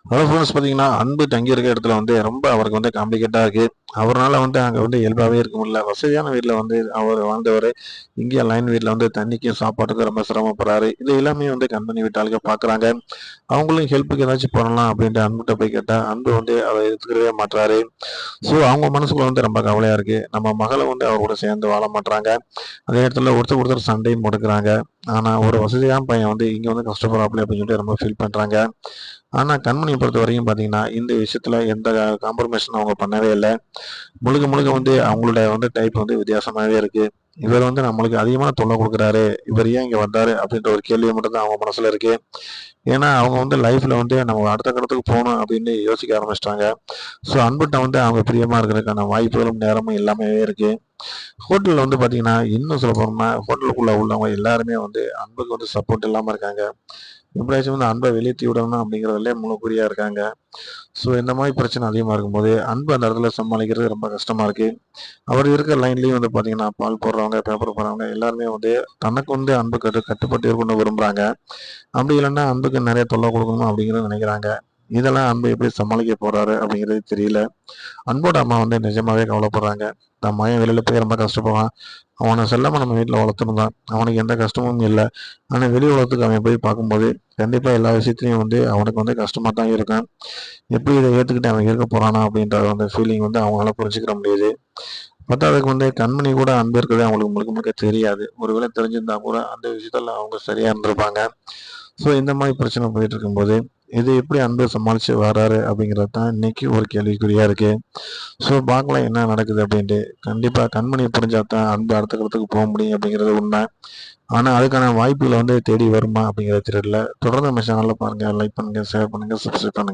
Hello friends, பார்த்தீங்கன்னா அன்பு தங்கியிருக்க இடத்துல வந்து ரொம்ப அவருக்கு வந்து காம்ப்ளிகேட்டாக இருக்குது. அவரால் வந்து அங்கே வந்து இயல்பாகவே இருக்க முடியல. வசதியான வீட்டில் வந்து அவர் வாழ்ந்தவர் இங்கே லைன் வீட்டில் வந்து தண்ணிக்கும் சாப்பாட்டுக்கும் ரொம்ப சிரமப்படுறாரு. இது எல்லாமே வந்து கம்பெனி வீட்டாளுங்க பார்க்குறாங்க. அவங்களும் ஹெல்ப்புக்கு ஏதாச்சும் பண்ணலாம் அப்படின்ட்டு அன்புகிட்ட போய் கேட்டால் அன்பு வந்து அதை எடுத்துக்கவே மாட்றாரு. ஸோ அவங்க மனசுக்குள்ள வந்து ரொம்ப கவலையாக இருக்குது. நம்ம மகளை வந்து அவர் கூட சேர்ந்து வாழ மாட்றாங்க. அதே இடத்துல ஒருத்தர் ஒருத்தர் சண்டையும் போட்டுக்கிறாங்க. ஆனால் ஒரு வசதியான பையன் வந்து இங்கே வந்து கஷ்டப்படுறாப்புல அப்படின்னு சொல்லிட்டு ரொம்ப ஃபீல் பண்ணுறாங்க. ஆனா, கண்மணிய பொறுத்தவரைக்கும் பார்த்தீங்கன்னா, இந்த விஷயத்துல எந்த காம்ப்ரமைஸும் அவங்க பண்ணவே இல்ல. முழுக்க முழுக்க வந்து அவங்களோட வந்து டைப் வந்து வித்தியாசமாவே இருக்கு. இவர் வந்து நம்மளுக்கு அதிகமான தொல்லை குடுக்குறாரு. இவர் ஏன் இங்க வந்தாரு? அப்படின்ற ஒரு கேள்வி மட்டும் தான் அவங்க மனசுல இருக்கு. ஏன்னா, அவங்க வந்து லைஃப்ல வந்து நம்ம அடுத்த கட்டத்துக்கு போணும் அப்படின்னு யோசிக்க ஆரம்பிச்சுட்டாங்க. ஸோ, அன்புட்ட வந்து அவங்க பிரியமா இருக்கிறதுக்கான வாய்ப்புகளும், நேரமும் எல்லாமே இருக்கு. ஹோட்டல்ல வந்து பார்த்தீங்கன்னா, இன்னும் சொல்லப்போனா ஹோட்டலுக்குள்ள உள்ளவங்க எல்லாருமே வந்து அன்புக்கு வந்து சப்போர்ட் இல்லாம இருக்காங்க. எப்படியாச்சும் வந்து அன்பை வெளியேத்தி விடணும் அப்படிங்கிறதுலே முழு குறியா இருக்காங்க. ஸோ இந்த மாதிரி பிரச்சனை அதிகமா இருக்கும்போது, அன்பு அந்த இடத்துல சமாளிக்கிறது ரொம்ப கஷ்டமா இருக்கு. அவர் இருக்கிற லைன்லயும் வந்து பார்த்தீங்கன்னா, பால் போடுறவங்க, பேப்பர் போடுறவங்க எல்லாருமே வந்து தனக்கு வந்து அன்பு கட்டுப்பட்டு இருக்கணும்னு விரும்புறாங்க. அப்படி இல்லைன்னா அன்புக்கு நிறைய தொல்லை கொடுக்கணும் அப்படிங்கிறத நினைக்கிறாங்க. இதெல்லாம் அன்பு எப்படி சமாளிக்க போறாரு அப்படிங்கிறது தெரியல. அன்போட அம்மா வந்து நிஜமாவே கவலைப்படுறாங்க. தன் மகன் வெளியில போய் ரொம்ப கஷ்டப்படுறான். அவனை செல்லமா நம்ம வீட்டில் வளர்த்தணும் தான். அவனுக்கு எந்த கஷ்டமும் இல்லை. ஆனால் வெளி உலகத்துக்கு அவன் போய் பார்க்கும்போது கண்டிப்பா எல்லா விஷயத்துலையும் வந்து அவனுக்கு வந்து கஷ்டமா தான் இருக்கும். எப்படி இதை ஏத்துக்கிட்டு அவன் இருக்க போறானா அப்படின்ற அந்த ஃபீலிங் வந்து அவங்களால புரிஞ்சுக்கிற முடியுது. பத்தாததுக்கு வந்து கண்மணி கூட அன்பு இருக்கிறது அவங்களுக்கு முழுக்க முழுக்க தெரியாது. ஒருவேளை தெரிஞ்சிருந்தா கூட அந்த விஷயத்துல அவங்க சரியா இருந்திருப்பாங்க. ஸோ இந்த மாதிரி பிரச்சனை போயிட்டு இருக்கும்போது, இது எப்படி அன்பு சமாளிச்சு வராரு அப்படிங்கிறது தான் இன்னைக்கு ஒரு கேள்விக்குறியா இருக்கு. ஸோ பார்க்கலாம் என்ன நடக்குது அப்படின்ட்டு. கண்டிப்பா கண்மணி புரிஞ்சா தான் அன்பு அடுத்த கட்டத்துக்கு போக முடியும் அப்படிங்கிறது உண்மை. ஆனா அதுக்கான வாய்ப்புகள் வந்து தேடி வருமா அப்படிங்கிறது தெரியல. தொடர்ந்து நம்ம சேனல்ல பாருங்க. லைக் பண்ணுங்க, ஷேர் பண்ணுங்க, சப்ஸ்கிரைப் பண்ணுங்க.